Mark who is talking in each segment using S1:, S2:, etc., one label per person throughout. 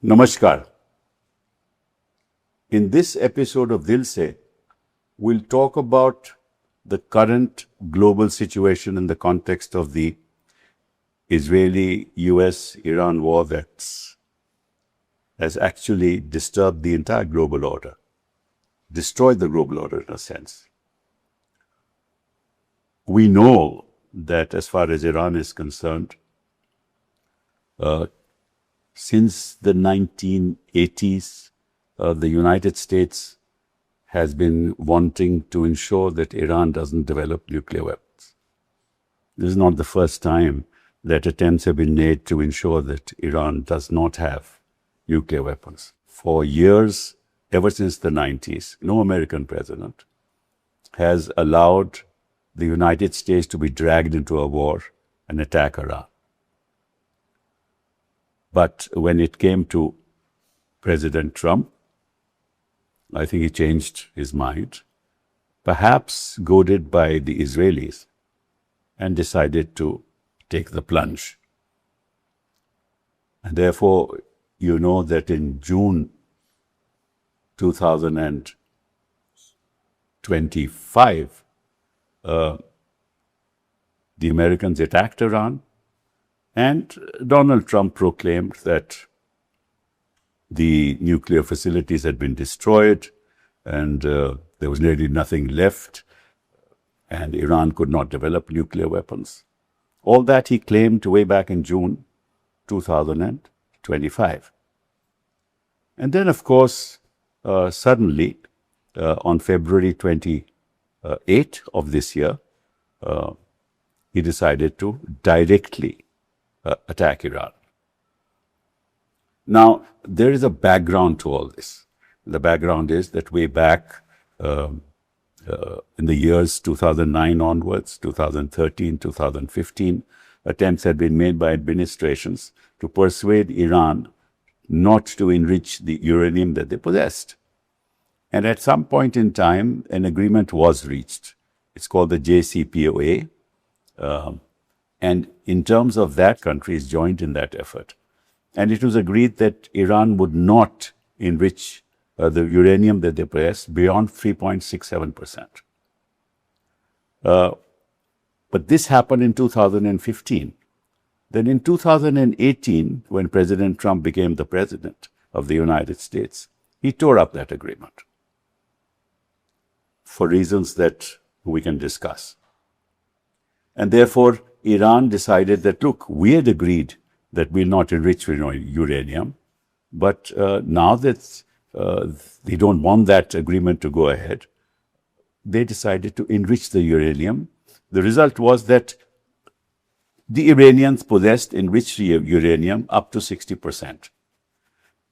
S1: Namaskar. In this episode of Dil Se, we'll talk about the current global situation in the context of the Israeli-US-Iran war that has actually disturbed the entire global order, destroyed the global order in a sense. We know that as far as Iran is concerned, since the 1980s, the United States has been wanting to ensure that Iran doesn't develop nuclear weapons. This is not the first time that attempts have been made to ensure that Iran does not have nuclear weapons. For years, ever since the 90s, no American president has allowed the United States to be dragged into a war and attack Iran. But when it came to President Trump, I think he changed his mind, perhaps goaded by the Israelis, and decided to take the plunge. And therefore, you know that in June 2025, the Americans attacked Iran, and Donald Trump proclaimed that the nuclear facilities had been destroyed and there was nearly nothing left and Iran could not develop nuclear weapons. All that he claimed way back in June 2025. And then, of course, suddenly, on February 28 of this year, he decided to directly attack Iran. Now, there is a background to all this. The background is that way back in the years 2009 onwards, 2013, 2015, attempts had been made by administrations to persuade Iran not to enrich the uranium that they possessed. And at some point in time, an agreement was reached. It's called the JCPOA. And in terms of that, countries joined in that effort. And it was agreed that Iran would not enrich the uranium that they possess beyond 3.67%. But this happened in 2015. Then in 2018, when President Trump became the president of the United States, he tore up that agreement for reasons that we can discuss. And therefore, Iran decided that, look, we had agreed that we'll not enrich uranium, but now that they don't want that agreement to go ahead, they decided to enrich the uranium. The result was that the Iranians possessed enriched uranium up to 60%.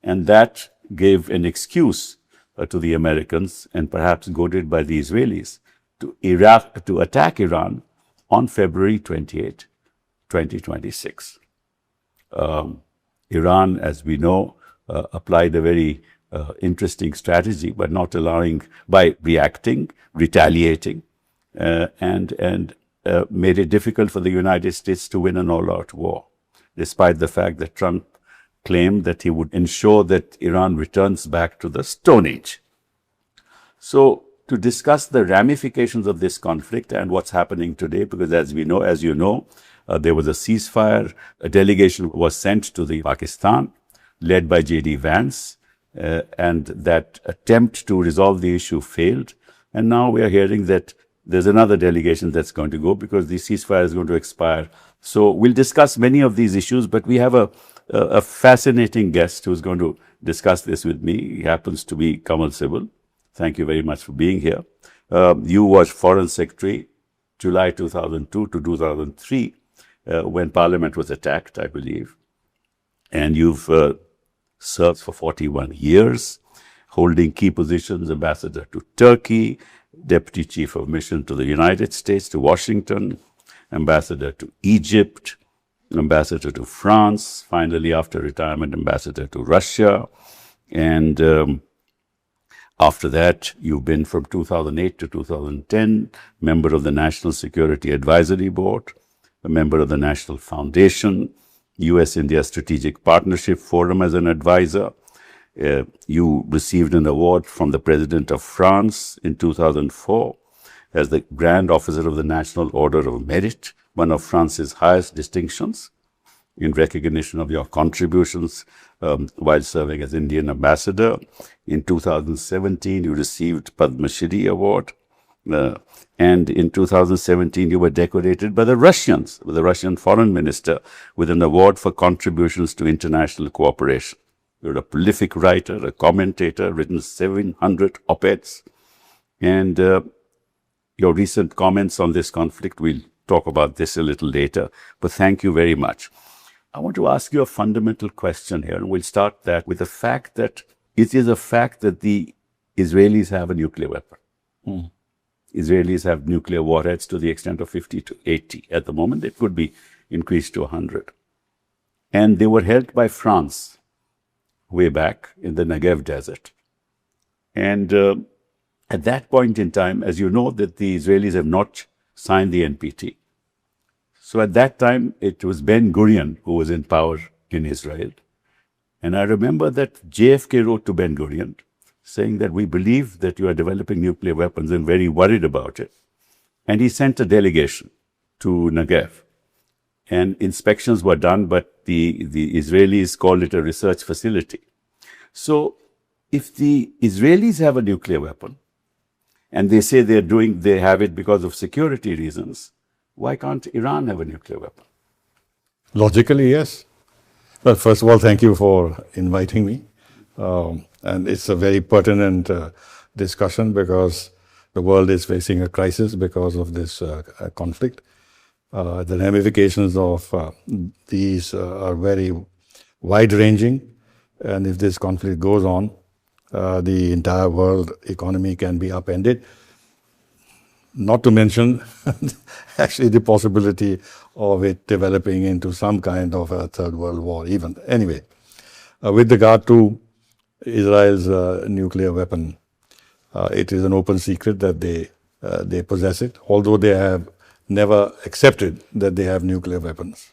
S1: And that gave an excuse to the Americans, and perhaps goaded by the Israelis, to attack Iran on February 28, 2026. Iran, as we know, applied a very interesting strategy by reacting, retaliating, and made it difficult for the United States to win an all-out war, despite the fact that Trump claimed that he would ensure that Iran returns back to the Stone Age. So, to discuss the ramifications of this conflict and what's happening today, because as you know, there was a ceasefire. A delegation was sent to the Pakistan, led by J.D. Vance, and that attempt to resolve the issue failed. And now we are hearing that there's another delegation that's going to go because the ceasefire is going to expire. So we'll discuss many of these issues, but we have a fascinating guest who's going to discuss this with me. He happens to be Kamal Sibal. Thank you very much for being here. You was Foreign Secretary July 2002 to 2003 when Parliament was attacked, I believe. And you've served for 41 years, holding key positions, Ambassador to Turkey, Deputy Chief of Mission to the United States, to Washington, Ambassador to Egypt, Ambassador to France, finally after retirement, Ambassador to Russia. And after that, you've been from 2008 to 2010, member of the National Security Advisory Board, a member of the National Foundation, U.S.-India Strategic Partnership Forum as an advisor. You received an award from the President of France in 2004 as the Grand Officer of the National Order of Merit, one of France's highest distinctions, in recognition of your contributions while serving as Indian ambassador. In 2017, you received Padma Shri Award. And in 2017, you were decorated by the Russians, with the Russian foreign minister, with an award for contributions to international cooperation. You're a prolific writer, a commentator, written 700 op-eds. And your recent comments on this conflict, we'll talk about this a little later. But thank you very much. I want to ask you a fundamental question here, and we'll start that with the fact that it is a fact that the Israelis have a nuclear weapon. Israelis have nuclear warheads to the extent of 50 to 80. At the moment, it could be increased to 100. And they were held by France way back in the Negev desert. And at that point in time, as you know, that the Israelis have not signed the NPT. So at that time, it was Ben Gurion who was in power in Israel. And I remember that JFK wrote to Ben Gurion saying that we believe that you are developing nuclear weapons and very worried about it. And he sent a delegation to Negev. And inspections were done, but the Israelis called it a research facility. So if the Israelis have a nuclear weapon, and they say they have it because of security reasons, why can't Iran have a nuclear weapon?
S2: Logically, yes. Well, first of all, thank you for inviting me. And it's a very pertinent discussion because the world is facing a crisis because of this conflict. The ramifications of these are very wide-ranging. And if this conflict goes on, the entire world economy can be upended. Not to mention, actually, the possibility of it developing into some kind of a third world war even. Anyway, with regard to Israel's nuclear weapon, it is an open secret that they possess it, although they have never accepted that they have nuclear weapons.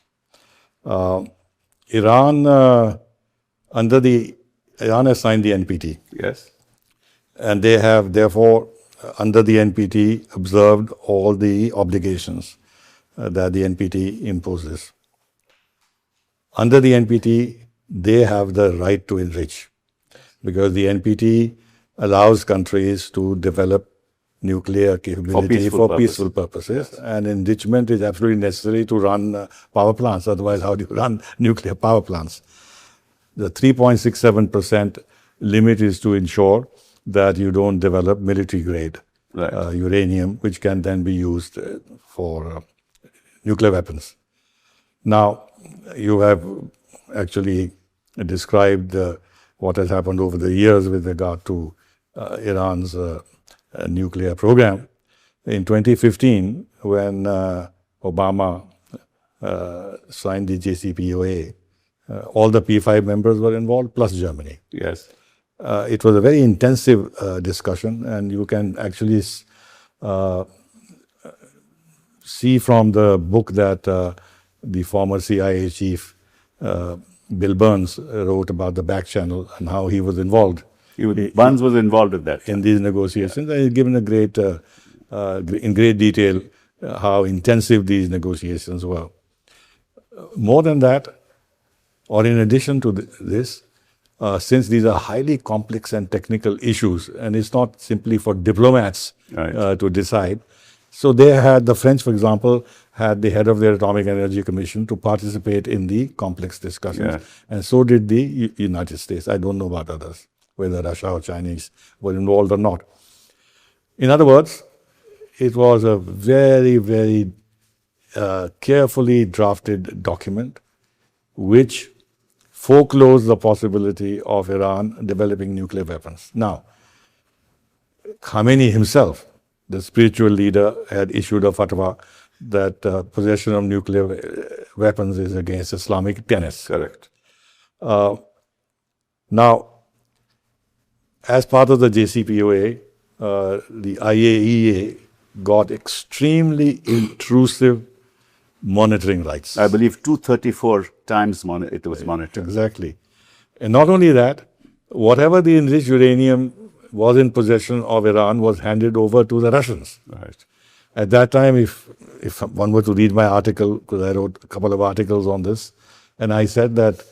S2: Iran has signed the NPT.
S1: Yes.
S2: And they have, therefore, under the NPT, observed all the obligations that the NPT imposes. Under the NPT, they have the right to enrich, because the NPT allows countries to develop nuclear capability for peaceful purposes. Yes. And enrichment is absolutely necessary to run power plants. Otherwise, how do you run nuclear power plants? The 3.67% limit is to ensure that you don't develop military-grade uranium, which can then be used for nuclear weapons. Now, you have actually described what has happened over the years with regard to Iran's nuclear program. In 2015, when Obama signed the JCPOA, all the P5 members were involved, plus Germany.
S1: Yes.
S2: It was a very intensive discussion, and you can actually see from the book that the former CIA chief, Bill Burns, wrote about the back channel and how he was involved.
S1: Burns was involved in that.
S2: In these negotiations. Yeah. And he's given in great detail how intensive these negotiations were. More than that, or in addition to this, since these are highly complex and technical issues, and it's not simply for diplomats to decide. So the French, for example, had the head of their Atomic Energy Commission to participate in the complex discussions. Yeah. And so did the United States. I don't know about others, whether Russia or Chinese were involved or not. In other words, it was a very, very carefully drafted document which foreclosed the possibility of Iran developing nuclear weapons. Now, Khamenei himself, the spiritual leader, had issued a fatwa that possession of nuclear weapons is against Islamic tenets.
S1: Correct.
S2: Now, as part of the JCPOA, the IAEA got extremely intrusive monitoring rights.
S1: I believe 234 times it was monitored.
S2: Exactly. And not only that, whatever the enriched uranium was in possession of Iran was handed over to the Russians.
S1: Right.
S2: At that time, if one were to read my article, because I wrote a couple of articles on this, and I said that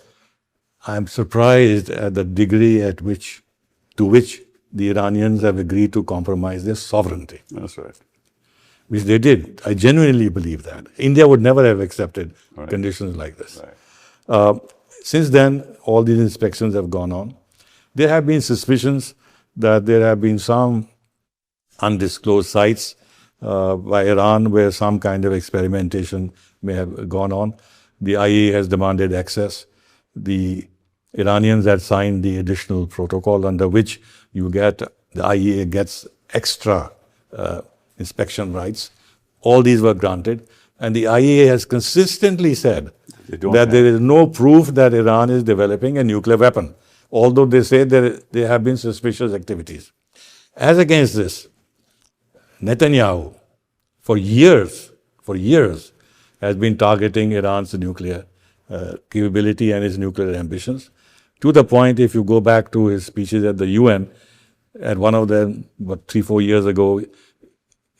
S2: I'm surprised at the degree to which the Iranians have agreed to compromise their sovereignty.
S1: That's right.
S2: Which they did. I genuinely believe that. India would never have accepted conditions like this.
S1: Right.
S2: Since then, all these inspections have gone on. There have been suspicions that there have been some undisclosed sites by Iran where some kind of experimentation may have gone on. The IAEA has demanded access. The Iranians had signed the additional protocol under which the IAEA gets extra inspection rights. All these were granted. And the IAEA has consistently said that there is no proof that Iran is developing a nuclear weapon, although they say that there have been suspicious activities. As against this, Netanyahu, for years, has been targeting Iran's nuclear capability and its nuclear ambitions, to the point, if you go back to his speeches at the UN, at one of them, 3-4 years ago,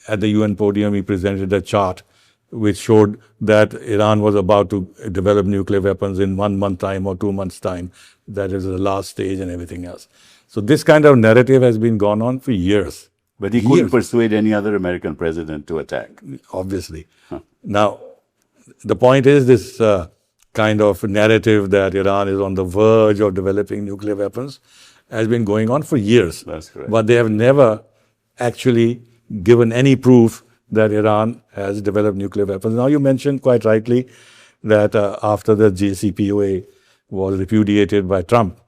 S2: at the UN podium, he presented a chart which showed that Iran was about to develop nuclear weapons in 1 month time or 2 months time. That is the last stage and everything else. So this kind of narrative has been gone on for years.
S1: But he couldn't persuade any other American president to attack.
S2: Obviously. Now, the point is this kind of narrative that Iran is on the verge of developing nuclear weapons has been going on for years.
S1: That's correct.
S2: But they have never actually given any proof that Iran has developed nuclear weapons. Now, you mentioned quite rightly that after the JCPOA was repudiated by Trump,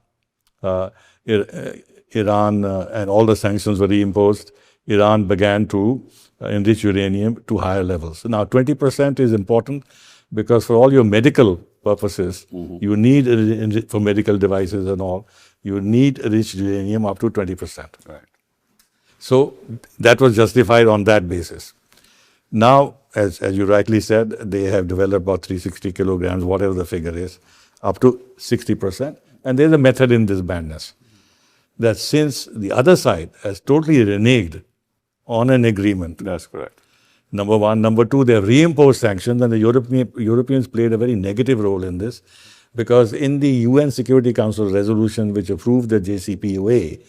S2: Iran and all the sanctions were reimposed. Iran began to enrich uranium to higher levels. Now, 20% is important because for all your medical purposes, you need, for medical devices and all, you need enriched uranium up to 20%.
S1: Right.
S2: So that was justified on that basis. Now, as you rightly said, they have developed about 360 kilograms, whatever the figure is, up to 60%. And there's a method in this madness that since the other side has totally reneged on an agreement.
S1: That's correct.
S2: Number one. Number two, they have reimposed sanctions, and the Europeans played a very negative role in this, because in the UN Security Council resolution which approved the JCPOA,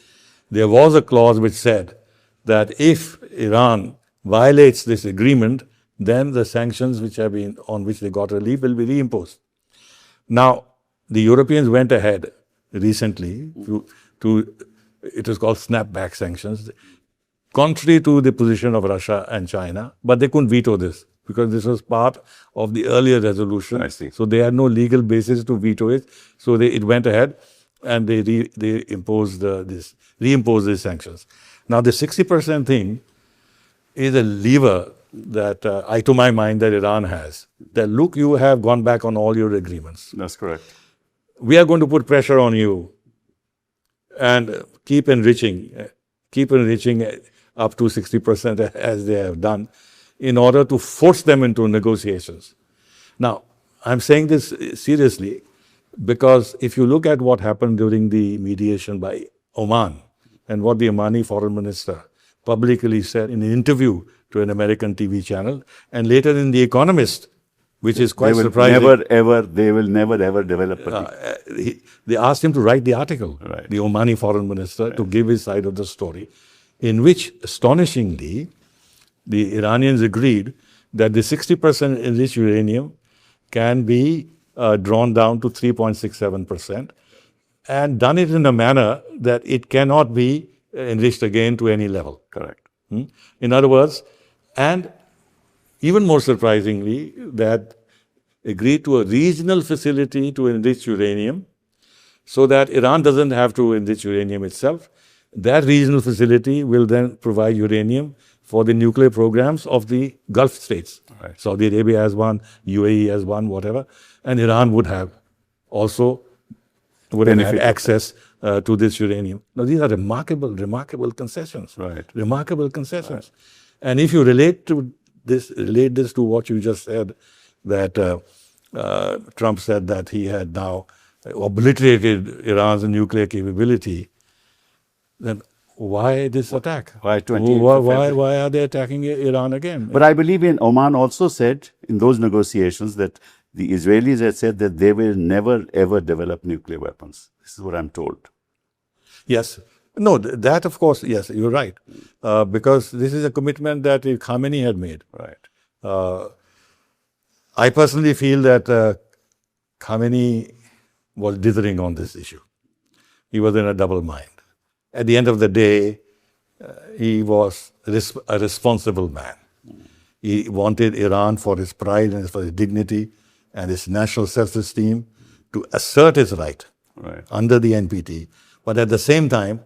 S2: there was a clause which said that if Iran violates this agreement, then the sanctions on which they got relief will be reimposed. Now, the Europeans went ahead recently it was called snapback sanctions, contrary to the position of Russia and China, but they couldn't veto this because this was part of the earlier resolution.
S1: I see.
S2: So they had no legal basis to veto it. So it went ahead and they reimposed these sanctions. Now, the 60% thing is a lever that, to my mind, that Iran has. That, look, you have gone back on all your agreements.
S1: That's correct.
S2: We are going to put pressure on you and keep enriching up to 60% as they have done in order to force them into negotiations. Now, I'm saying this seriously because if you look at what happened during the mediation by Oman and what the Omani foreign minister publicly said in an interview to an American TV channel and later in The Economist, which is quite surprising.
S1: They will never ever develop a
S2: they asked him to write the article,
S1: right.
S2: The Omani foreign minister, to give his side of the story, in which, astonishingly, the Iranians agreed that the 60% enriched uranium can be drawn down to 3.67% and done it in a manner that it cannot be enriched again to any level.
S1: Correct.
S2: In other words, and even more surprisingly, that agreed to a regional facility to enrich uranium so that Iran doesn't have to enrich uranium itself. That regional facility will then provide uranium for the nuclear programs of the Gulf states.
S1: Right.
S2: Saudi Arabia has one, UAE has one, whatever. And Iran would have had access to this uranium. Now, these are remarkable concessions.
S1: Right.
S2: Remarkable concessions. Right. And if you relate this to what you just said, that Trump said that he had now obliterated Iran's nuclear capability, then why this attack?
S1: Why 28th of February?
S2: Why are they attacking Iran again?
S1: But I believe in Oman also said in those negotiations that the Israelis had said that they will never ever develop nuclear weapons. This is what I'm told.
S2: Yes. No, that of course, yes, you're right. Because this is a commitment that Khamenei had made.
S1: Right.
S2: I personally feel that Khamenei was dithering on this issue. He was in a double mind. At the end of the day, he was a responsible man. He wanted Iran for his pride and for his dignity and his national self-esteem to assert his right under the NPT, but at the same time,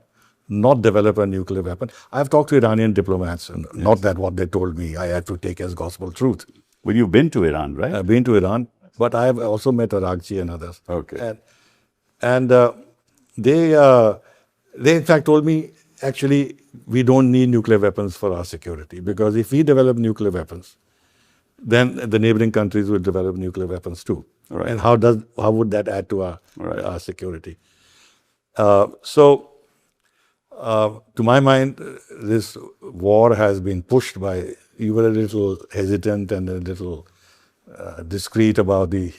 S2: not develop a nuclear weapon. I've talked to Iranian diplomats, and not that what they told me I had to take as gospel truth.
S1: Well, you've been to Iran, right?
S2: I've been to Iran, but I have also met Aragchi and others.
S1: Okay.
S2: And they in fact told me, actually, we don't need nuclear weapons for our security, because if we develop nuclear weapons, then the neighboring countries will develop nuclear weapons too.
S1: Right.
S2: And how would that add to our security? To my mind, this war has been pushed by, you were a little hesitant and a little discreet about the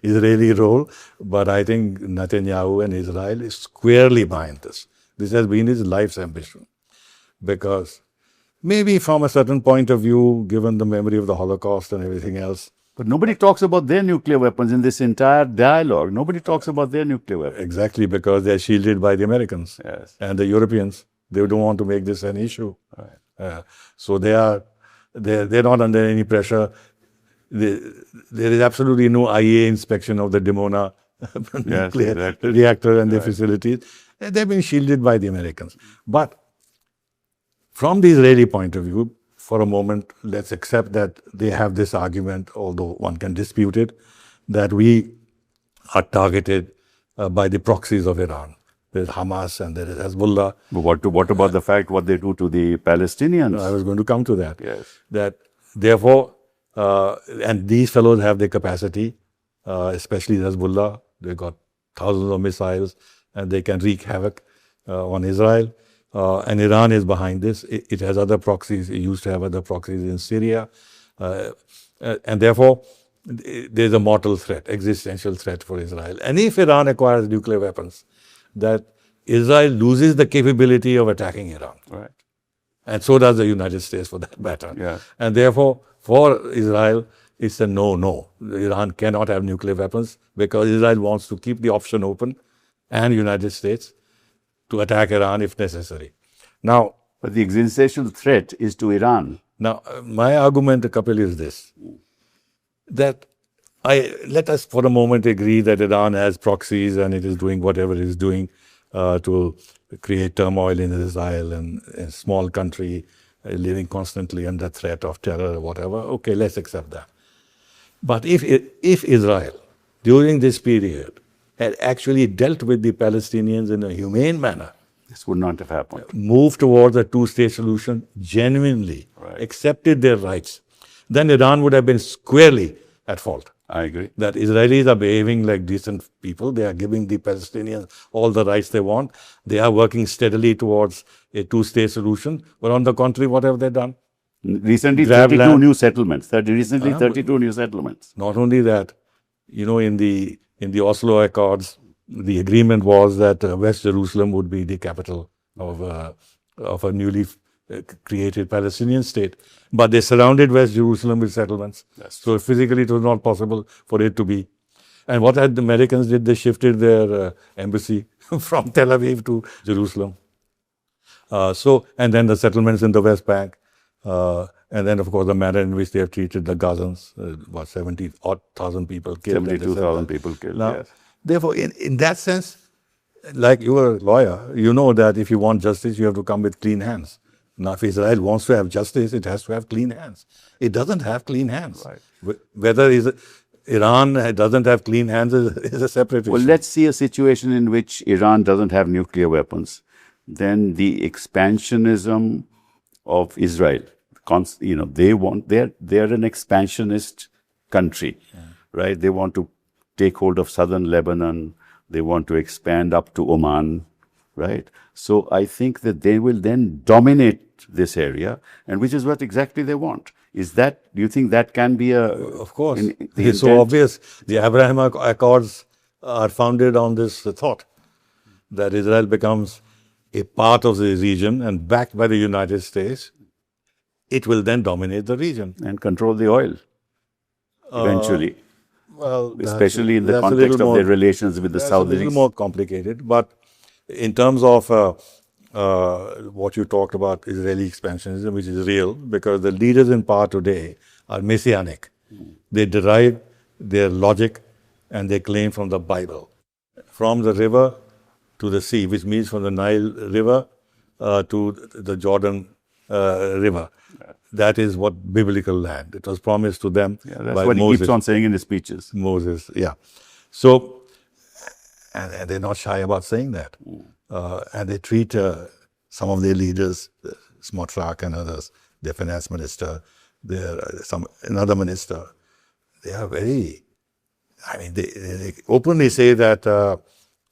S2: Israeli role, but I think Netanyahu and Israel is squarely behind this. This has been his life's ambition, because maybe from a certain point of view, given the memory of the Holocaust and everything else.
S1: But nobody talks about their nuclear weapons in this entire dialogue. Nobody talks about their nuclear weapons.
S2: Exactly, because they're shielded by the Americans and the Europeans. They don't want to make this an issue.
S1: Right.
S2: So they're not under any pressure. There is absolutely no IAEA inspection of the Dimona nuclear reactor and their facilities. They've been shielded by the Americans. But from the Israeli point of view, for a moment, let's accept that they have this argument, although one can dispute it, that we are targeted by the proxies of Iran. There's Hamas and there is Hezbollah.
S1: But what about the fact what they do to the Palestinians?
S2: I was going to come to that.
S1: Yes.
S2: That therefore, and these fellows have the capacity, especially Hezbollah. They've got thousands of missiles and they can wreak havoc on Israel. And Iran is behind this. It has other proxies. It used to have other proxies in Syria. And therefore, there's a mortal threat, existential threat for Israel. And if Iran acquires nuclear weapons, that Israel loses the capability of attacking Iran.
S1: Right.
S2: And so does the United States, for that matter.
S1: Yeah.
S2: And therefore, for Israel, it's a no-no. Iran cannot have nuclear weapons, because Israel wants to keep the option open, and United States, to attack Iran if necessary. Now,
S1: but the existential threat is to Iran.
S2: Now, my argument, Kapil, is this, that let us for a moment agree that Iran has proxies and it is doing whatever it is doing to create turmoil in Israel, and a small country living constantly under threat of terror or whatever. Okay, let's accept that. But if Israel, during this period, had actually dealt with the Palestinians in a humane manner,
S1: this would not have happened.
S2: Moved towards a two-state solution, genuinely accepted their rights, then Iran would have been squarely at fault.
S1: I agree.
S2: That Israelis are behaving like decent people. They are giving the Palestinians all the rights they want. They are working steadily towards a two-state solution. But on the contrary, what have they done?
S1: Recently, 32 new settlements. 32 new settlements.
S2: Not only that, in the Oslo Accords, the agreement was that West Jerusalem would be the capital of a newly created Palestinian state. But they surrounded West Jerusalem with settlements.
S1: Yes.
S2: So physically it was not possible for it to be. And what had the Americans did, they shifted their embassy from Tel Aviv to Jerusalem. And then the settlements in the West Bank. And then, of course, the manner in which they have treated the Gazans, 70,000 people killed.
S1: 72,000 people killed,
S2: now,
S1: yes.
S2: Therefore, in that sense, like you are a lawyer, you know that if you want justice, you have to come with clean hands. Now, if Israel wants to have justice, it has to have clean hands. It doesn't have clean hands.
S1: Right.
S2: Whether Iran doesn't have clean hands is a separate issue.
S1: Well, let's see a situation in which Iran doesn't have nuclear weapons. Then the expansionism of Israel, they're an expansionist country, right? They want to take hold of southern Lebanon. They want to expand up to Oman, right? So I think that they will then dominate this area, and which is what exactly they want. Is that, do you think that can be a...
S2: Of course.
S1: the
S2: It's so
S1: intent?
S2: obvious. The Abraham Accords are founded on this thought that Israel becomes a part of the region and backed by the United States. It will then dominate the region.
S1: And control the oil, eventually.
S2: Well,
S1: Especially in the
S2: that's a
S1: context
S2: little
S1: of their
S2: more-
S1: relations with the
S2: That's a little
S1: Saudis.
S2: more complicated. But in terms of what you talked about, Israeli expansionism, which is real, because the leaders in power today are messianic. They derive their logic and their claim from the Bible, from the river to the sea, which means from the Nile River to the Jordan River. That is what biblical land. It was promised to them
S1: That's
S2: by
S1: what he
S2: Moses.
S1: keeps on saying in his speeches.
S2: Moses, yeah. So, and they're not shy about saying that. And they treat some of their leaders, Smotrach and others, their finance minister, another minister, they are very, I mean, they openly say that the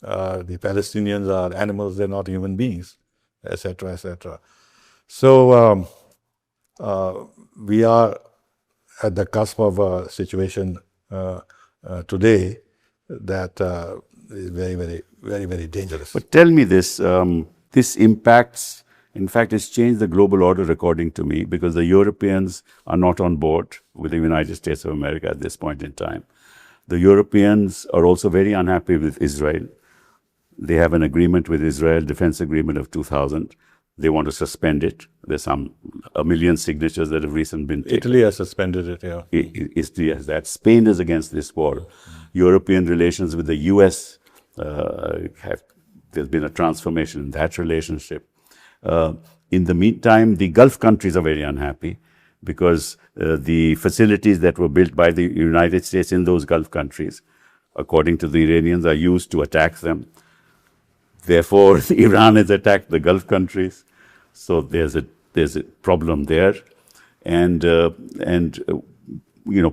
S2: Palestinians are animals, they're not human beings, etc., etc. So, we are at the cusp of a situation today that is very, very, very, very dangerous.
S1: But tell me this, this impacts, in fact, it's changed the global order according to me, because the Europeans are not on board with the United States of America at this point in time. The Europeans are also very unhappy with Israel. They have an agreement with Israel, defense agreement of 2000. They want to suspend it. There's 1 million signatures that have recently been taken.
S2: Italy has suspended it, yeah.
S1: Italy has that. Spain is against this war. European relations with the US, there's been a transformation in that relationship. In the meantime, the Gulf countries are very unhappy because the facilities that were built by the United States in those Gulf countries, according to the Iranians, are used to attack them. Therefore, Iran has attacked the Gulf countries. So there's a problem there. And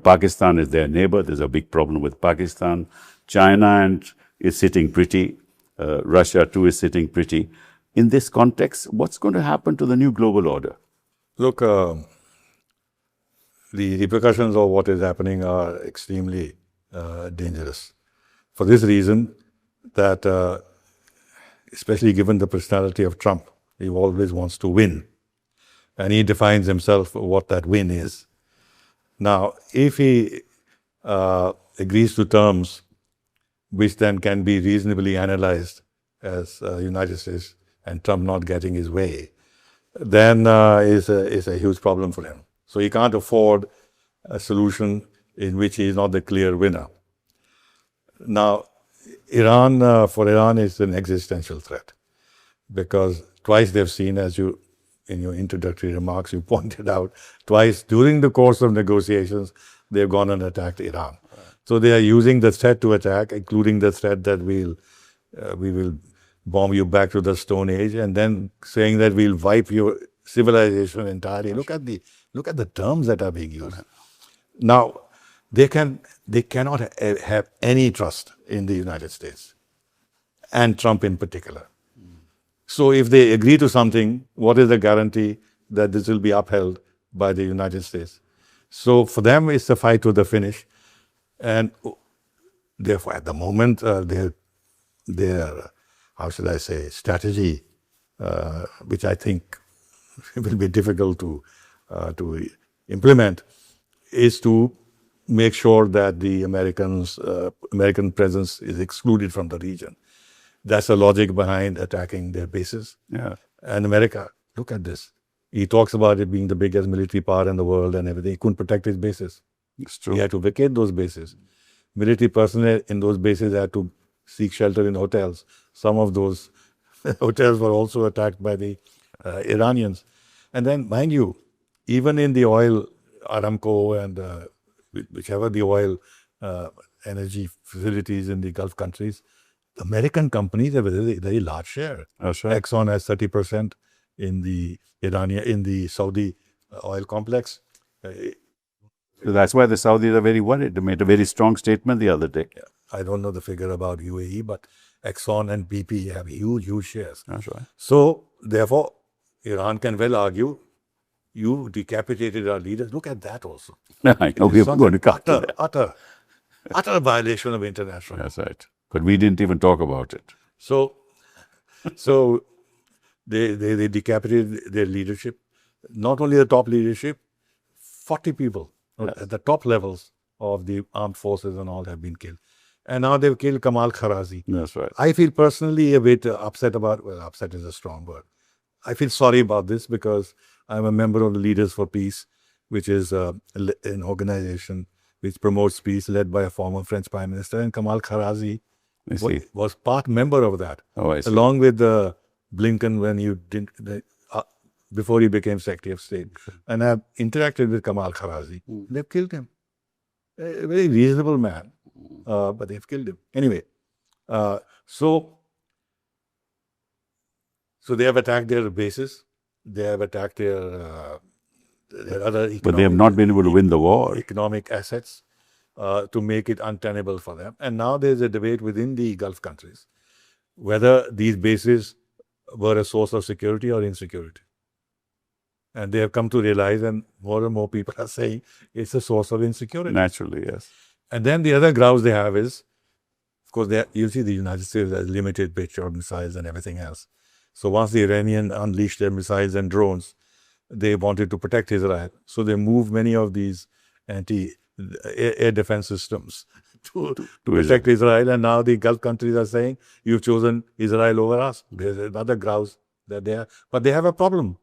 S1: Pakistan is their neighbor. There's a big problem with Pakistan. China is sitting pretty. Russia, too, is sitting pretty. In this context, what's going to happen to the new global order?
S2: Look, the repercussions of what is happening are extremely dangerous. For this reason, that especially given the personality of Trump, he always wants to win. And he defines himself what that win is. Now, if he agrees to terms which then can be reasonably analyzed as United States and Trump not getting his way, then is a huge problem for him. So he can't afford a solution in which he is not the clear winner. Now, for Iran, it's an existential threat because twice they've seen, as you, in your introductory remarks, you pointed out, twice during the course of negotiations, they've gone and attacked Iran. Right. So they are using the threat to attack, including the threat that we will bomb you back to the Stone Age, and then saying that we'll wipe your civilization entirely. Look at the terms that are being used. Now, they cannot have any trust in the United States and Trump in particular. So if they agree to something, what is the guarantee that this will be upheld by the United States? So for them, it's a fight to the finish. And therefore, at the moment, their how should I say, strategy, which I think will be difficult to implement, is to make sure that the American presence is excluded from the region. That's the logic behind attacking their bases.
S1: Yeah.
S2: And America, look at this. He talks about it being the biggest military power in the world and everything. He couldn't protect his bases.
S1: It's true.
S2: He had to vacate those bases. Military personnel in those bases had to seek shelter in hotels. Some of those hotels were also attacked by the Iranians. And then, mind you, even in the oil, Aramco and whichever the oil energy facilities in the Gulf countries, American companies have a very, very large share.
S1: That's right.
S2: Exxon has 30% in the Saudi oil complex.
S1: So that's why the Saudis are very worried. They made a very strong statement the other day.
S2: Yeah. I don't know the figure about UAE, but Exxon and BP have huge shares.
S1: That's right.
S2: So, therefore, Iran can well argue, you decapitated our leaders. Look at that also.
S1: I know we're going to cut to that.
S2: Utter violation of international law.
S1: That's right. But we didn't even talk about it.
S2: So they decapitated their leadership. Not only the top leadership, 40 people at the top levels of the armed forces and all have been killed. And now they've killed Kamal Karazi.
S1: That's right.
S2: I feel personally a bit upset about, well, upset is a strong word. I feel sorry about this because I'm a member of the Leaders for Peace, which is an organization which promotes peace led by a former French Prime Minister. And Kamal Karazi was part member of that.
S1: Oh, I see.
S2: Along with Blinken when you didn't, before he became Secretary of State. And I've interacted with Kamal Karazi. They've killed him. A very reasonable man, but they've killed him. Anyway, so they have attacked their bases. They have attacked their other economic,
S1: but they have not been able to win the war.
S2: Economic assets to make it untenable for them. And now there's a debate within the Gulf countries whether these bases were a source of security or insecurity. And they have come to realize, and more people are saying, it's a source of insecurity.
S1: Naturally, yes.
S2: And then the other grouse they have is, of course, you see the United States has limited Patriot missiles and everything else. So once the Iranians unleashed their missiles and drones, they wanted to protect Israel. So they moved many of these anti-air defense systems to protect Israel. And now the Gulf countries are saying, you've chosen Israel over us. There's another grouse that they have. But they have a problem.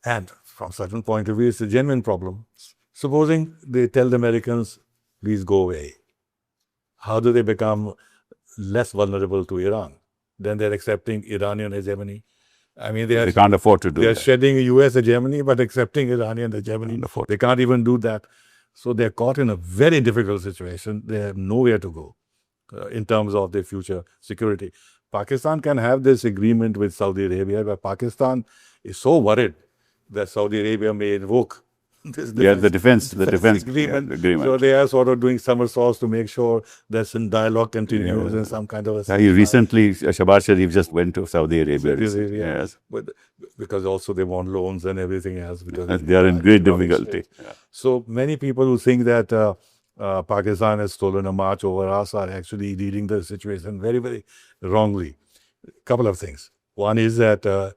S2: And from a certain point of view, it's a genuine problem. Supposing they tell the Americans, please go away. How do they become less vulnerable to Iran? Then they're accepting Iranian hegemony. I mean, they
S1: can't afford to do that.
S2: They're shedding US hegemony, but accepting Iranian hegemony. They can't even do that. So they're caught in a very difficult situation. They have nowhere to go in terms of their future security. Pakistan can have this agreement with Saudi Arabia, but Pakistan is so worried that Saudi Arabia may invoke this
S1: defense agreement.
S2: So they are sort of doing somersaults to make sure that some dialogue continues and some kind of a...
S1: Recently, Shahbaz Sharif just went to Saudi Arabia.
S2: Yes. But because also they want loans and everything else. Because
S1: they are in great difficulty.
S2: So many people who think that Pakistan has stolen a march over us are actually reading the situation very, very wrongly. A couple of things. One is that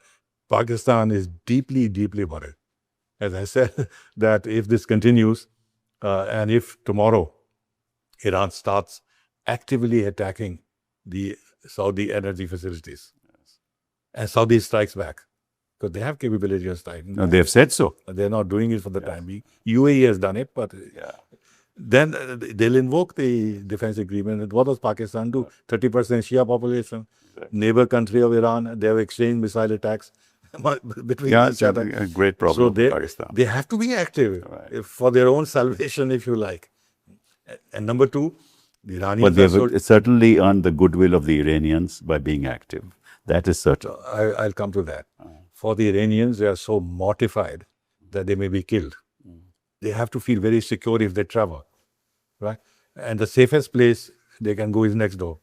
S2: Pakistan is deeply, deeply worried. As I said, that if this continues and if tomorrow Iran starts actively attacking the Saudi energy facilities and Saudi strikes back, because they have capability of striking back.
S1: They have said so.
S2: They're not doing it for the time being. UAE has done it, but then they'll invoke the defense agreement. And what does Pakistan do? 30% Shia population, neighbor country of Iran, they have exchanged missile attacks between each other.
S1: A great problem
S2: so
S1: for Pakistan.
S2: They have to be active for their own salvation, if you like. And number two, the Iranians...
S1: But they've certainly earned the goodwill of the Iranians by being active. That is certain.
S2: I'll come to that. For the Iranians, they are so mortified that they may be killed. They have to feel very secure if they travel, right? And the safest place they can go is next door.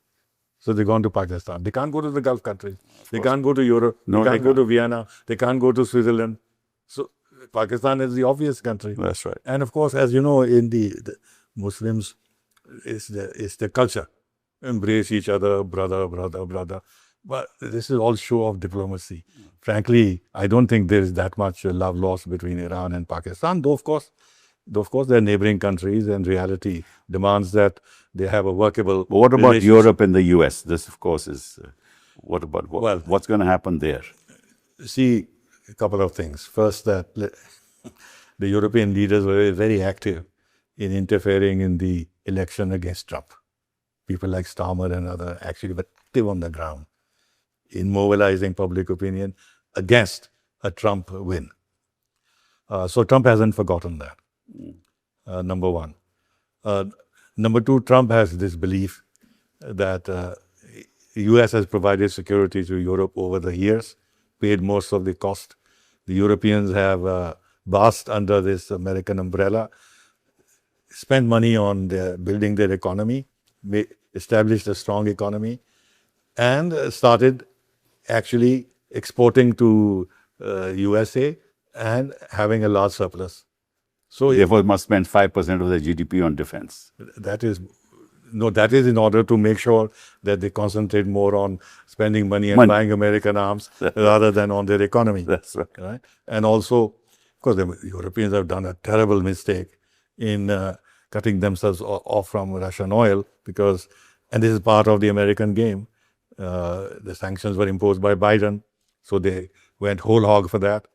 S2: So they've gone to Pakistan. They can't go to the Gulf countries. They can't go to Europe. They can't go to Vienna. They can't go to Switzerland. So Pakistan is the obvious country.
S1: That's right.
S2: And of course, as you know, in the Muslims, it's the culture. Embrace each other, brother. But this is all show of diplomacy. Frankly, I don't think there is that much love lost between Iran and Pakistan. Though, of course, they're neighboring countries, and reality demands that they have a workable...
S1: But what about Europe and the US? This, of course, is... What about... what's going to happen there?
S2: See, a couple of things. First, that the European leaders were very active in interfering in the election against Trump. People like Starmer and others actually were active on the ground in mobilizing public opinion against a Trump win. So Trump hasn't forgotten that. Number one. Number two, Trump has this belief that the US has provided security to Europe over the years, paid most of the cost. The Europeans have basked under this American umbrella, spent money on building their economy, established a strong economy, and started actually exporting to USA and having a large surplus. So
S1: Therefore, must spend 5% of their GDP on defense.
S2: that is in order to make sure that they concentrate more on spending money and buying American arms rather than on their economy.
S1: That's right.
S2: Right? And also, of course, the Europeans have done a terrible mistake in cutting themselves off from Russian oil and this is part of the American game. The sanctions were imposed by Biden, so they went whole hog for that,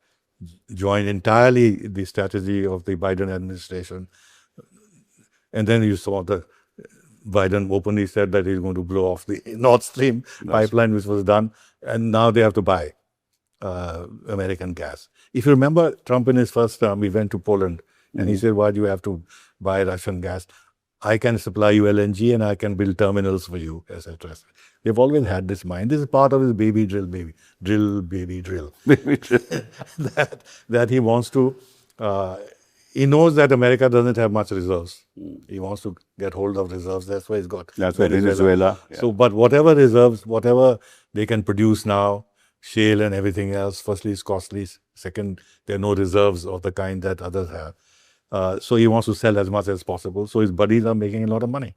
S2: joined entirely the strategy of the Biden administration. And then you saw Biden openly said that he's going to blow off the Nord Stream pipeline, which was done, and now they have to buy American gas. If you remember, Trump in his first term, he went to Poland, and he said, why do you have to buy Russian gas? I can supply you LNG and I can build terminals for you, etc. They've always had this mind. This is part of his baby drill. that he wants to, he knows that America doesn't have much reserves. He wants to get hold of reserves. That's why he's got
S1: Venezuela. Yeah.
S2: So, but whatever reserves, whatever they can produce now, shale and everything else, firstly, it's costly. Second, there are no reserves of the kind that others have. So he wants to sell as much as possible. So his buddies are making a lot of money.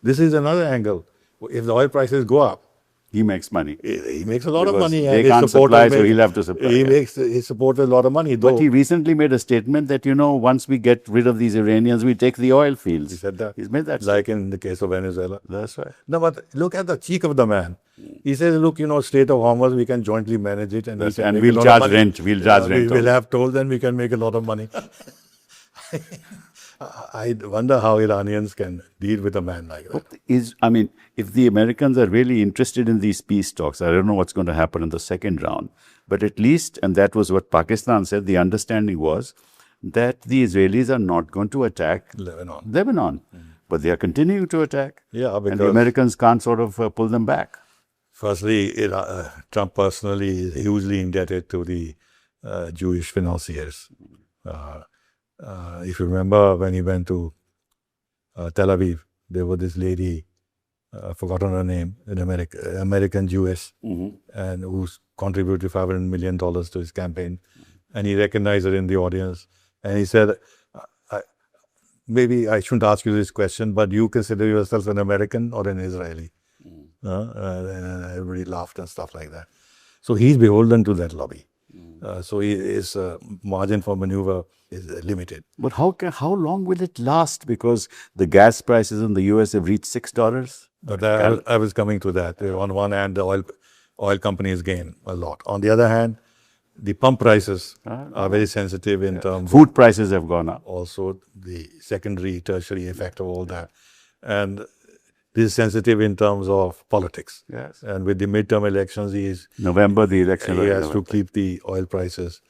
S2: This is another angle. If the oil prices go up,
S1: he makes money.
S2: He makes a lot of money.
S1: They can't supply, so he'll have to supply.
S2: He supports a lot of money.
S1: But he recently made a statement that, once we get rid of these Iranians, we take the oil fields.
S2: He said that.
S1: He's made that
S2: like in the case of Venezuela.
S1: That's right.
S2: No, but look at the cheek of the man. He says, look, Strait of Hormuz, we can jointly manage it. And
S1: we'll charge rent. We'll charge rent.
S2: We'll have tolls and we can make a lot of money. I wonder how Iranians can deal with a man like that.
S1: If the Americans are really interested in these peace talks, I don't know what's going to happen in the second round, but at least, and that was what Pakistan said, the understanding was that the Israelis are not going to attack Lebanon. But they are continuing to attack.
S2: Yeah,
S1: and the Americans can't sort of pull them back.
S2: Firstly, Trump personally is hugely indebted to the Jewish financiers. If you remember when he went to Tel Aviv, there was this lady, I've forgotten her name, an American Jewess, and who's contributed $500 million to his campaign. And he recognized her in the audience. And he said, maybe I shouldn't ask you this question, but you consider yourself an American or an Israeli? And everybody laughed and stuff like that. So he's beholden to that lobby. So his margin for maneuver is limited.
S1: But how long will it last? Because the gas prices in the US have reached $6.
S2: But I was coming to that. On one hand, the oil companies gain a lot. On the other hand, the pump prices are very sensitive in terms
S1: food prices have gone up.
S2: Also, the secondary, tertiary effect of all that. And this is sensitive in terms of politics.
S1: Yes.
S2: And with the midterm elections,
S1: November, the election.
S2: He has to keep the oil prices.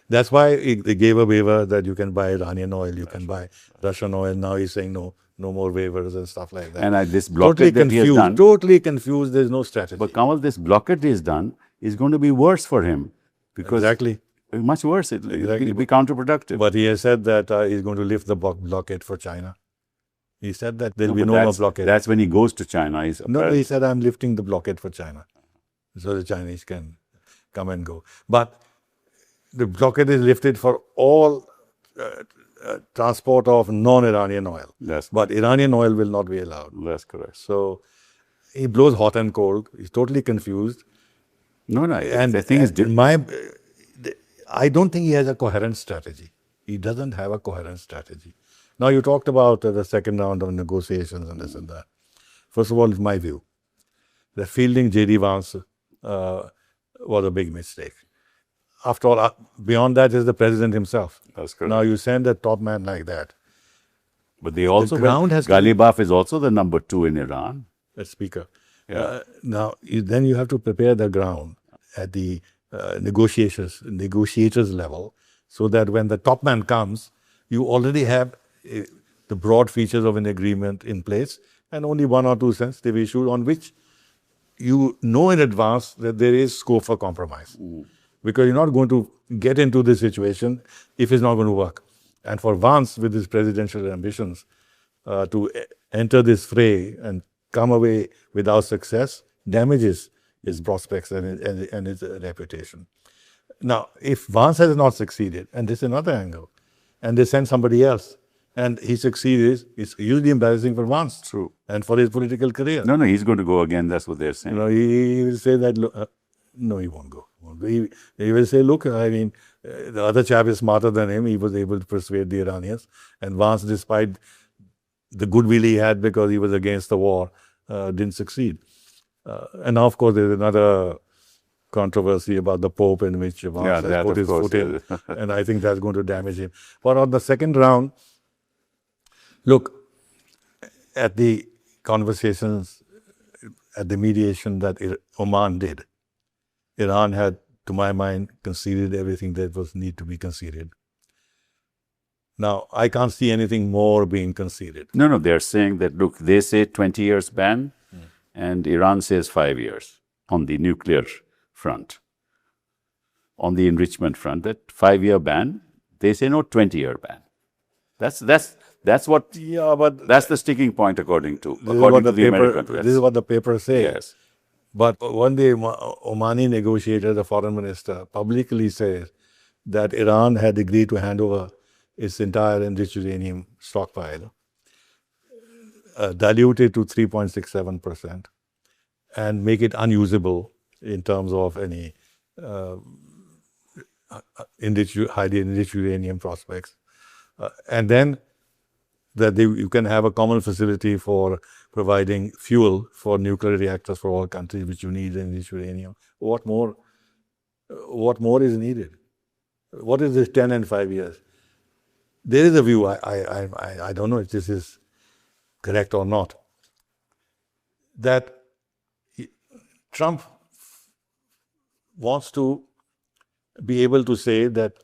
S2: That's why they gave a waiver that you can buy Iranian oil, you can buy Russian oil. Now he's saying no more waivers and stuff like that.
S1: And this blockade that he has done.
S2: Totally confused. There's no strategy.
S1: But Kamal, this blockade he has done is going to be worse for him. Because much worse. It'll be counterproductive.
S2: But he has said that he's going to lift the blockade for China. He said that there will be no more blockade.
S1: That's when he goes to China.
S2: He said, I'm lifting the blockade for China. So the Chinese can come and go. But the blockade is lifted for all transport of non-Iranian oil.
S1: Yes.
S2: But Iranian oil will not be allowed.
S1: That's correct.
S2: So he blows hot and cold. He's totally confused.
S1: No. And the thing is,
S2: I don't think he has a coherent strategy. He doesn't have a coherent strategy. Now, you talked about the second round of negotiations and this and that. First of all, it's my view that fielding J.D. Vance was a big mistake. After all, beyond that is the president himself.
S1: That's correct.
S2: Now, you send a top man like that.
S1: But they also, Ghalibaf is also the number 2 in Iran.
S2: The speaker.
S1: Yeah.
S2: Now, then you have to prepare the ground at the negotiators level so that when the top man comes, you already have the broad features of an agreement in place and only 1 or 2 sensitive issues on which you know in advance that there is scope for compromise. because you're not going to get into this situation if it's not going to work. And for Vance, with his presidential ambitions, to enter this fray and come away without success damages his prospects and his reputation. Now, if Vance has not succeeded, and this is another angle, and they send somebody else, and he succeeds, it's hugely embarrassing for Vance.
S1: True.
S2: And for his political career.
S1: No, he's going to go again. That's what they're saying.
S2: He will say that, no, he won't go. He will say, look, I mean, the other chap is smarter than him. He was able to persuade the Iranians. And Vance, despite the goodwill he had because he was against the war, didn't succeed. And now, of course, there's another controversy about the Pope in which Vance has put his foot in. And I think that's going to damage him. But on the second round, look, at the conversations, at the mediation that Oman did, Iran had, to my mind, conceded everything that was need to be conceded. Now, I can't see anything more being conceded.
S1: No, they're saying that, look, they say 20 years ban, and Iran says 5 years on the nuclear front. On the enrichment front, that 5-year ban, they say no, 20-year ban. That's what.
S2: Yeah, but
S1: that's the sticking point, according to the American press.
S2: This is what the papers say.
S1: Yes.
S2: But one day, Omani negotiator, the foreign minister, publicly says that Iran had agreed to hand over its entire enriched uranium stockpile, dilute it to 3.67%, and make it unusable in terms of any highly enriched uranium prospects, and then that you can have a common facility for providing fuel for nuclear reactors for all countries, which you need enriched uranium. What more is needed? What is this 10 and 5 years? There is a view, I don't know if this is correct or not, that Trump wants to be able to say that,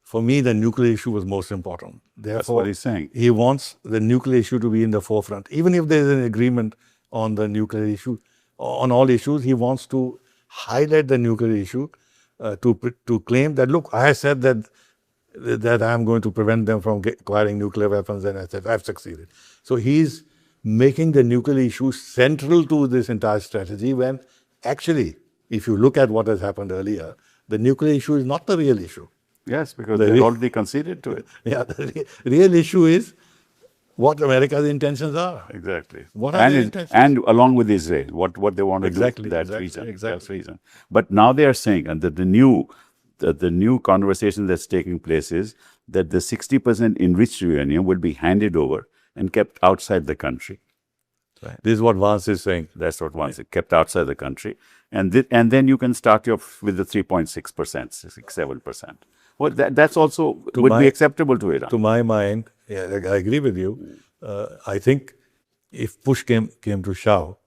S2: for me, the nuclear issue was most important. Therefore,
S1: that's what he's saying.
S2: He wants the nuclear issue to be in the forefront. Even if there is an agreement on the nuclear issue, on all issues, he wants to highlight the nuclear issue to claim that, look, I said that I'm going to prevent them from acquiring nuclear weapons, and I said, I've succeeded. So he's making the nuclear issue central to this entire strategy, when actually, if you look at what has happened earlier, the nuclear issue is not the real issue.
S1: Yes, because they already conceded to it.
S2: Yeah, the real issue is what America's intentions are.
S1: Exactly.
S2: What are their intentions?
S1: And along with Israel, what they want to do. That's reason. But now they are saying, and that the new conversation that's taking place is that the 60% enriched uranium will be handed over and kept outside the country.
S2: Right. This is what Vance is saying.
S1: That's what Vance is, kept outside the country. And then you can start with the 3.6%, 6-7%. Well, that's also would be acceptable to Iran.
S2: To my mind, yeah, I agree with you. I think if push came to shove,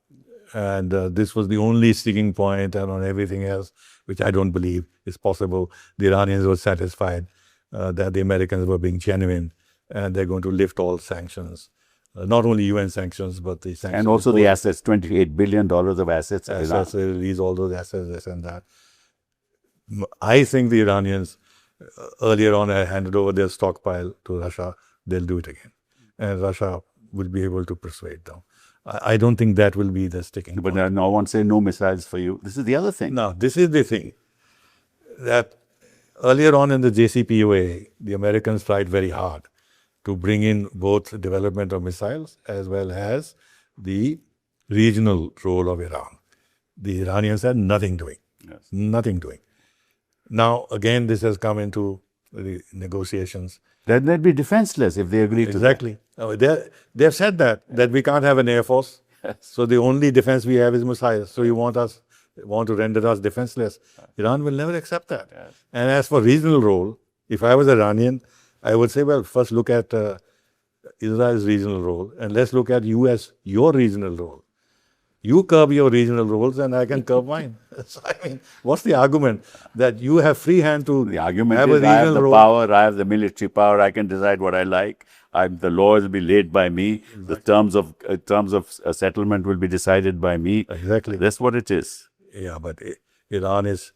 S2: and this was the only sticking point, and on everything else, which I don't believe is possible, the Iranians were satisfied that the Americans were being genuine, and they're going to lift all sanctions. Not only UN sanctions, but the sanctions.
S1: And also the assets, $28 billion of assets.
S2: Assets, they release all those assets, this and that. I think the Iranians earlier on had handed over their stockpile to Russia. They'll do it again. And Russia will be able to persuade them. I don't think that will be the sticking point.
S1: But no one say no missiles for you. This is the other thing.
S2: Now, this is the thing, that earlier on in the JCPOA, the Americans tried very hard to bring in both development of missiles as well as the regional role of Iran. The Iranians had nothing doing.
S1: Yes.
S2: Nothing doing. Now, again, this has come into the negotiations.
S1: Then they'd be defenseless if they agree to that.
S2: Exactly. They've said that we can't have an air force.
S1: Yes.
S2: So the only defense we have is missiles. So you want to render us defenseless. Iran will never accept that.
S1: Yes.
S2: And as for regional role, if I was Iranian, I would say, well, first look at Israel's regional role, and let's look at you as your regional role. You curb your regional roles, and I can curb mine. So, I mean, what's the argument that you have free hand to
S1: The argument
S2: have
S1: is
S2: a
S1: I have
S2: regional
S1: the
S2: role?
S1: power, I have the military power, I can decide what I like. The laws will be laid by me. Exactly. The terms of settlement will be decided by me.
S2: Exactly.
S1: That's what it is.
S2: Yeah, but Iran is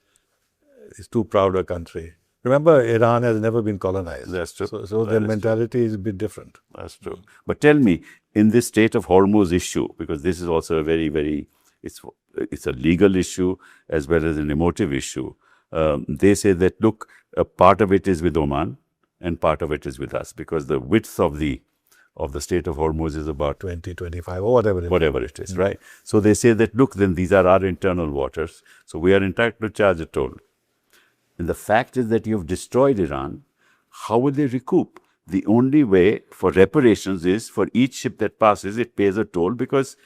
S2: is too proud a country. Remember, Iran has never been colonized.
S1: That's true.
S2: So their mentality is a bit different.
S1: That's true. But tell me, in this Strait of Hormuz issue, because this is also a very, it's a legal issue as well as an emotive issue. They say that, look, a part of it is with Oman and part of it is with us, because the width of the Strait of Hormuz is about
S2: 20, 25 or whatever it is.
S1: Right? So they say that, look, then these are our internal waters, so we are entitled to charge a toll. And the fact is that you've destroyed Iran. How will they recoup? The only way for reparations is for each ship that passes, it pays a toll, because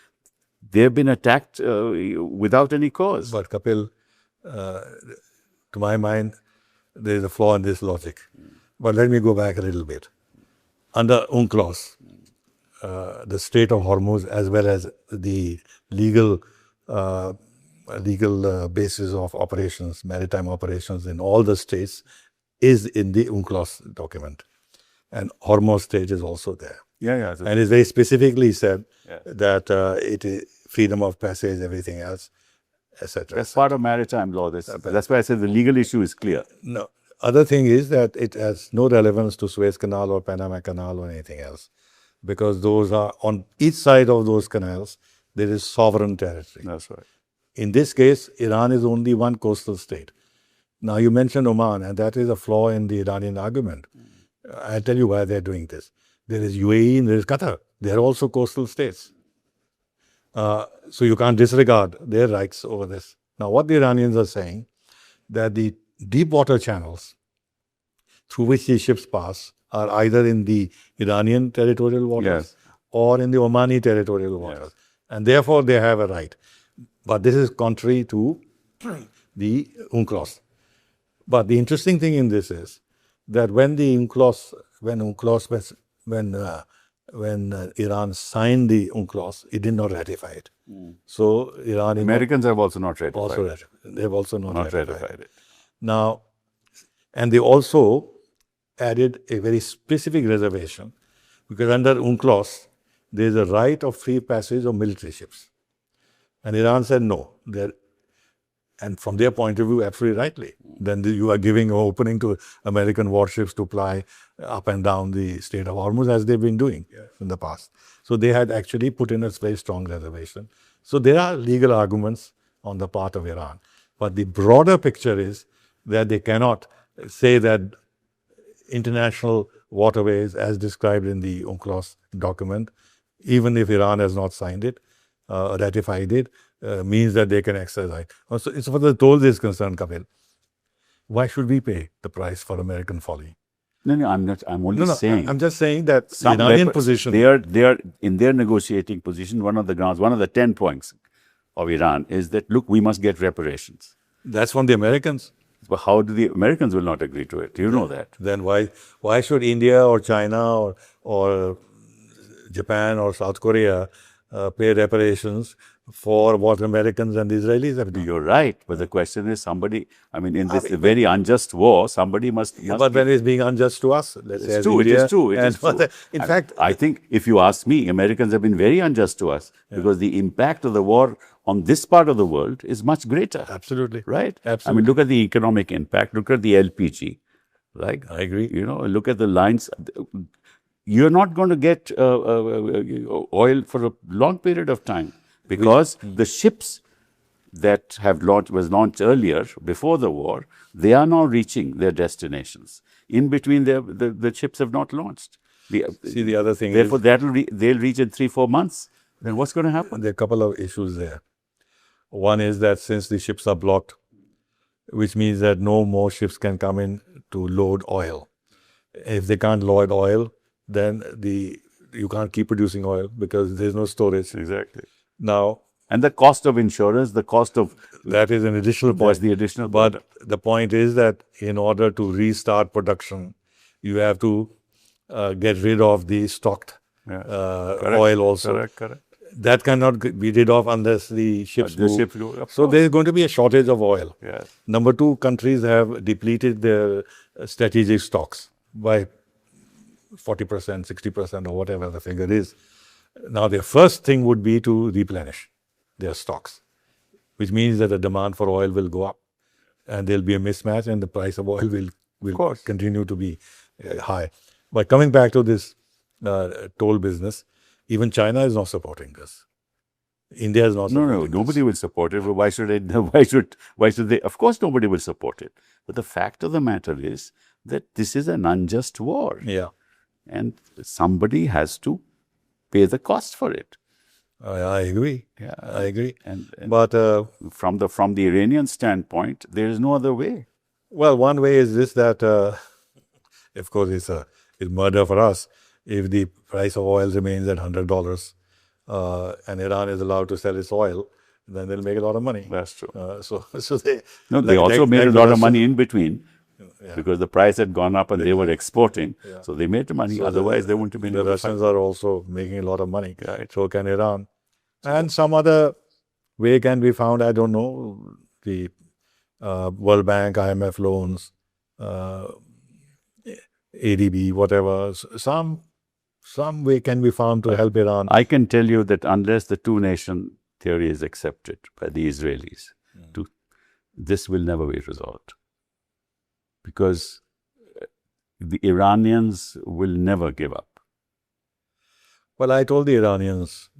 S1: they've been attacked without any cause.
S2: But Kapil, to my mind, there is a flaw in this logic. But let me go back a little bit. Under UNCLOS, the Strait of Hormuz, as well as the legal basis of operations, maritime operations in all the states, is in the UNCLOS document. And Hormuz Strait is also there.
S1: Yeah.
S2: And it's very specifically said that it is freedom of passage, everything else, etc.
S1: That's part of maritime law. That's why I said the legal issue is clear.
S2: No. Other thing is that it has no relevance to Suez Canal or Panama Canal or anything else, because those are, on each side of those canals, there is sovereign territory.
S1: That's right.
S2: In this case, Iran is only one coastal state. Now, you mentioned Oman, and that is a flaw in the Iranian argument. I'll tell you why they're doing this. There is UAE and there is Qatar. They're also coastal states. So you can't disregard their rights over this. Now, what the Iranians are saying, that the deep water channels through which these ships pass are either in the Iranian territorial waters or in the Omani territorial waters. And therefore, they have a right. But this is contrary to the UNCLOS. But the interesting thing in this is that when Iran signed the UNCLOS, it did not ratify it. So
S1: Americans have also not ratified it.
S2: They've also not
S1: ratified it.
S2: Now, and they also added a very specific reservation, because under UNCLOS, there is a right of free passage of military ships. And Iran said no. And from their point of view, absolutely rightly. Then you are giving an opening to American warships to ply up and down the Strait of Hormuz, as they've been doing in the past. So they had actually put in a very strong reservation. So there are legal arguments on the part of Iran. But the broader picture is that they cannot say that international waterways, as described in the UNCLOS document, even if Iran has not signed it, ratified it, means that they can exercise. So as far as the toll is concerned, Kapil, why should we pay the price for American folly?
S1: No, I'm not. I'm only saying.
S2: I'm just saying that the Iranian position.
S1: They are in their negotiating position. One of the grounds, one of the 10 points of Iran is that, look, we must get reparations.
S2: That's from the Americans.
S1: But how do the Americans will not agree to it? You know that.
S2: Then why should India or China or Japan or South Korea pay reparations for what Americans and the Israelis have done?
S1: You're right. But the question is, in this very unjust war, somebody must
S2: but when it's being unjust to us, let's say,
S1: it is true.
S2: In fact,
S1: I think if you ask me, Americans have been very unjust to us, because the impact of the war on this part of the world is much greater.
S2: Absolutely.
S1: Right?
S2: Absolutely.
S1: Look at the economic impact. Look at the LPG. Right?
S2: I agree.
S1: Look at the lines. You're not going to get oil for a long period of time, because the ships that was launched earlier, before the war, they are now reaching their destinations. In between, the ships have not launched.
S2: See, the other thing
S1: therefore, they'll reach in 3-4 months. Then what's going to happen?
S2: There are a couple of issues there. One is that since the ships are blocked, which means that no more ships can come in to load oil. If they can't load oil, then you can't keep producing oil, because there's no storage.
S1: Exactly.
S2: Now,
S1: and the cost of insurance, the cost of
S2: that is an additional point.
S1: That's the additional point.
S2: But the point is that in order to restart production, you have to get rid of the stocked oil also.
S1: Correct.
S2: That cannot be rid of unless the ships move. So there's going to be a shortage of oil.
S1: Yes.
S2: Number two, countries have depleted their strategic stocks by 40%, 60%, or whatever the figure is. Now, their first thing would be to replenish their stocks, which means that the demand for oil will go up. and there'll be a mismatch, and the price of oil will
S1: course.
S2: continue to be high. But coming back to this toll business, even China is not supporting this. India is not supporting this.
S1: Nobody will support it. But why should they? Of course, nobody will support it. But the fact of the matter is that this is an unjust war.
S2: Yeah.
S1: And somebody has to pay the cost for it.
S2: I agree.
S1: Yeah,
S2: I agree.
S1: But from the Iranian standpoint, there is no other way.
S2: Well, one way is this, that, of course, it's murder for us. If the price of oil remains at $100 and Iran is allowed to sell its oil, then they'll make a lot of money.
S1: That's true.
S2: They
S1: also made a lot of money in between. Because the price had gone up and they were exporting. Yeah. So they made the money. Otherwise, they wouldn't have been.
S2: The Russians are also making a lot of money. Right. So can Iran. And some other way can be found. I don't know. The World Bank, IMF loans, ADB, whatever. Some way can be found to help Iran.
S1: I can tell you that unless the two-nation theory is accepted by the Israelis, this will never be resolved. Because the Iranians will never give up.
S2: Well, I told the Iranians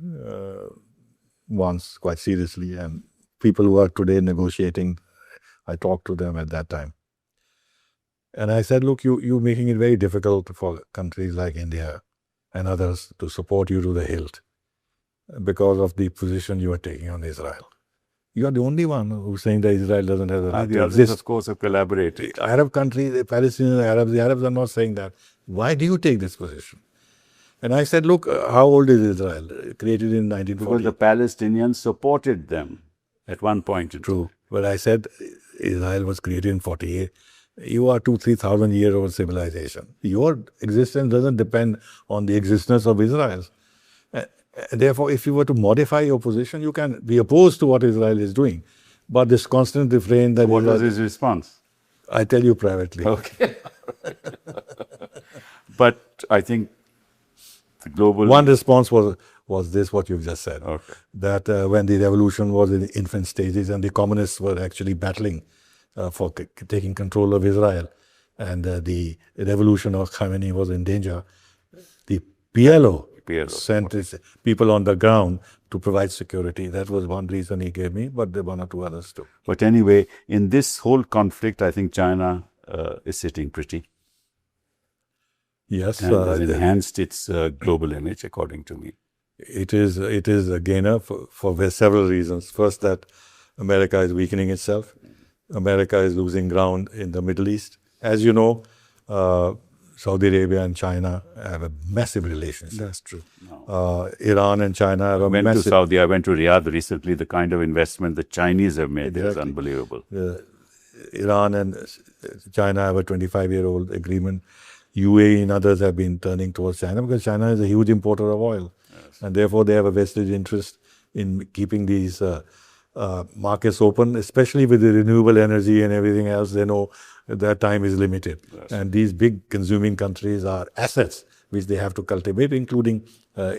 S2: once quite seriously, and people who are today negotiating, I talked to them at that time. And I said, look, you're making it very difficult for countries like India and others to support you to the hilt because of the position you are taking on Israel. You are the only one who's saying that Israel doesn't have the right to exist.
S1: Of course, have collaborated.
S2: The Arab countries, the Palestinians, the Arabs are not saying that. Why do you take this position? And I said, look, how old is Israel? Created in 1940.
S1: Because the Palestinians supported them at one point.
S2: True. But I said, Israel was created in 48. You are 2,000-3,000 year old civilization. Your existence doesn't depend on the existence of Israel. Therefore, if you were to modify your position, you can be opposed to what Israel is doing. But this constant refrain that...
S1: What was his response?
S2: I tell you privately.
S1: Okay. But I think the global...
S2: One response was this, what you've just said.
S1: Okay.
S2: That when the revolution was in the infant stages and the communists were actually battling for taking control of Israel, and the revolution of Khamenei was in danger, the PLO sent its people on the ground to provide security. That was one reason he gave me, but there were one or two others too.
S1: But anyway, in this whole conflict, I think China is sitting pretty.
S2: Yes.
S1: And has enhanced its global image, according to me.
S2: It is a gainer for several reasons. First, that America is weakening itself. America is losing ground in the Middle East. As you know, Saudi Arabia and China have a massive relationship.
S1: That's true.
S2: Iran and China have a massive...
S1: I went to Saudi, I went to Riyadh recently. The kind of investment the Chinese have made is unbelievable.
S2: Iran and China have a 25-year-old agreement. UAE and others have been turning towards China because China is a huge importer of oil. Yes. And therefore, they have a vested interest in keeping these markets open, especially with the renewable energy and everything else. They know that time is limited. Yes. And these big consuming countries are assets which they have to cultivate, including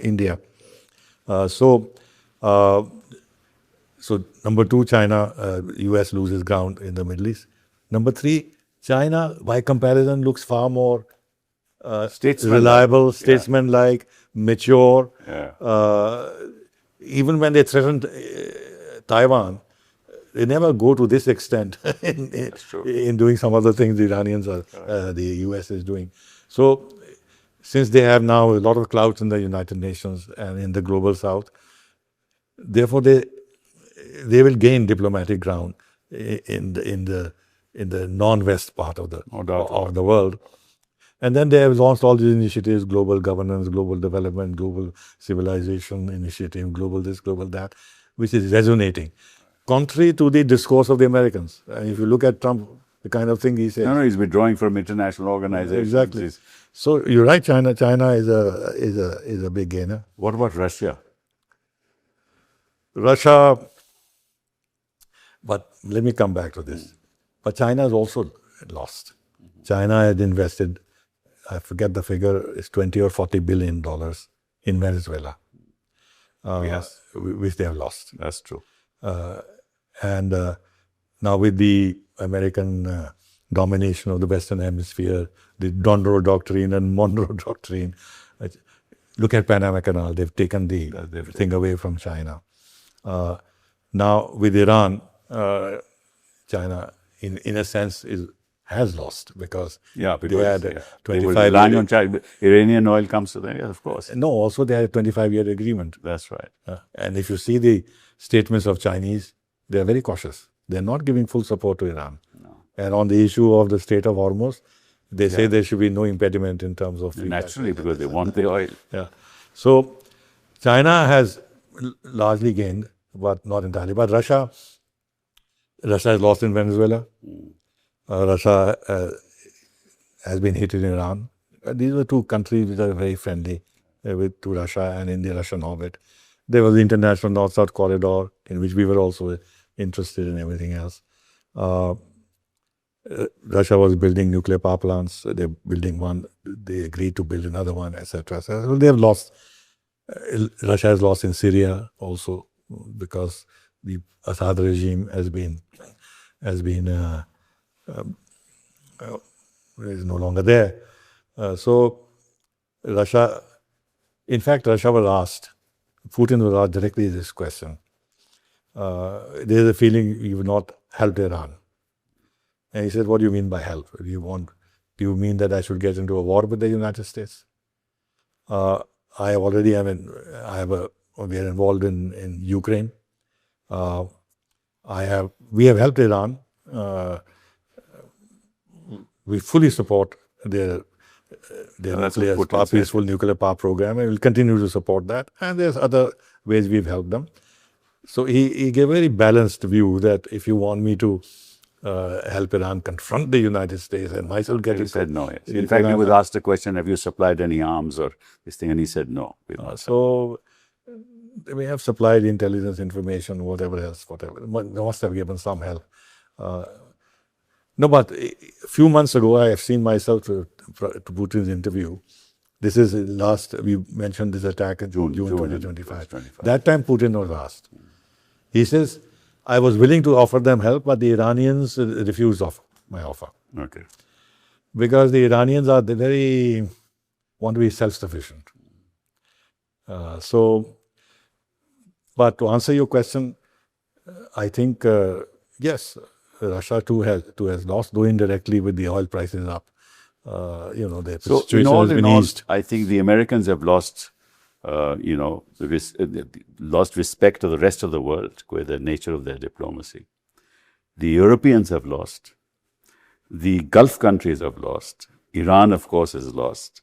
S2: India. So number two, China, US loses ground in the Middle East. Number three, China, by comparison, looks far more reliable, statesman-like, mature. Yeah. Even when they threatened Taiwan, they never go to this extent in doing some of the things the Iranians are, the US is doing. So, since they have now a lot of clout in the United Nations and in the global South, therefore they will gain diplomatic ground in the non-West part of the world. And then they have launched all these initiatives: global governance, global development, global civilization initiative, global this, global that, which is resonating. Contrary to the discourse of the Americans. And if you look at Trump, the kind of thing he says.
S1: No, he's withdrawing from international organizations.
S2: Exactly. So you're right, China is a big gainer.
S1: What about Russia?
S2: Russia, but let me come back to this. But China has also lost. China had invested, I forget the figure, it's $20 or $40 billion in Venezuela. Yes. Which they have lost.
S1: That's true.
S2: And now with the American domination of the Western Hemisphere, the Monroe Doctrine and Monroe Doctrine. Look at Panama Canal. They've taken the thing away from China. Now with Iran, China, in a sense, has lost because they had 25
S1: Iranian oil comes to them, yes, of course.
S2: No, also they had a 25-year agreement.
S1: That's right.
S2: And if you see the statements of Chinese, they are very cautious. They're not giving full support to Iran. No. And on the issue of the Strait of Hormuz, they say there should be no impediment in terms of free
S1: naturally, because they want the oil.
S2: Yeah. So China has largely gained, but not entirely. But Russia has lost in Venezuela. Russia has been hit in Iran. These were two countries which are very friendly to Russia and in the Russian orbit. There was the international North-South corridor, in which we were also interested in everything else. Russia was building nuclear power plants. They're building one. They agreed to build another one, etc. So they have lost. Russia has lost in Syria also because the Assad regime is no longer there. So Russia, in fact, Russia was asked, Putin was asked directly this question. There's a feeling you've not helped Iran. And he said, what do you mean by help? Do you mean that I should get into a war with the United States? We are involved in Ukraine. We have helped Iran. We fully support their peaceful nuclear power program, and we'll continue to support that. And there's other ways we've helped them. So he gave a very balanced view that if you want me to help Iran confront the United States and myself get...
S1: He said no. Yes. In fact, he was asked the question, have you supplied any arms or this thing? And he said no.
S2: So they may have supplied intelligence information, whatever else, whatever. They must have given some help. No, but a few months ago, I have seen myself to Putin's interview. This is we mentioned this attack in June 2025. That time Putin was asked. He says, I was willing to offer them help, but the Iranians refused my offer.
S1: Okay.
S2: Because the Iranians want to be self-sufficient. But to answer your question, I think, yes, Russia too has lost, though indirectly with the oil prices up. The situation has been eased.
S1: I think the Americans have lost, lost respect to the rest of the world with the nature of their diplomacy. The Europeans have lost. The Gulf countries have lost. Iran, of course, has lost.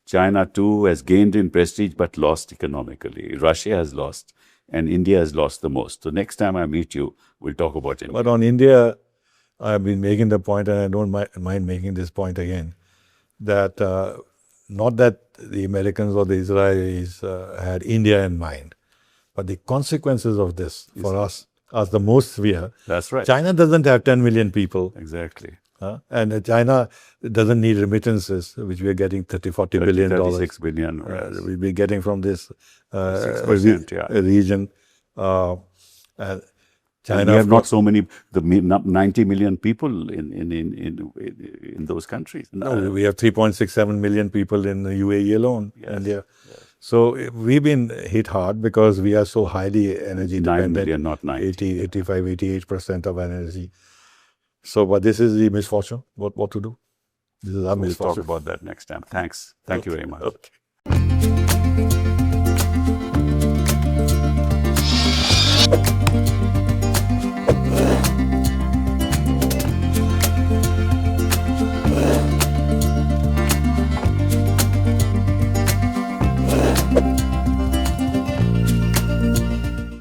S1: China too has gained in prestige but lost economically. Russia has lost. And India has lost the most. So next time I meet you, we'll talk about India.
S2: But on India, I've been making the point, and I don't mind making this point again, that not that the Americans or the Israelis had India in mind, but the consequences of this for us are the most severe.
S1: That's right.
S2: China doesn't have 10 million people.
S1: Exactly.
S2: And China doesn't need remittances, which we are getting $40 billion.
S1: $36 billion.
S2: We'll be getting from this
S1: 6%,
S2: region.
S1: China, we have not so many, 90 million people in those countries.
S2: No, we have 3.67 million people in the UAE alone.
S1: Yes.
S2: India. Yes. So we've been hit hard because we are so highly energy dependent.
S1: 9 million, not 90.
S2: 85, 88% of energy. So, but this is the misfortune. What to do? This is our misfortune.
S1: We'll talk about that next time. Thanks. Thank you very much.
S2: Okay.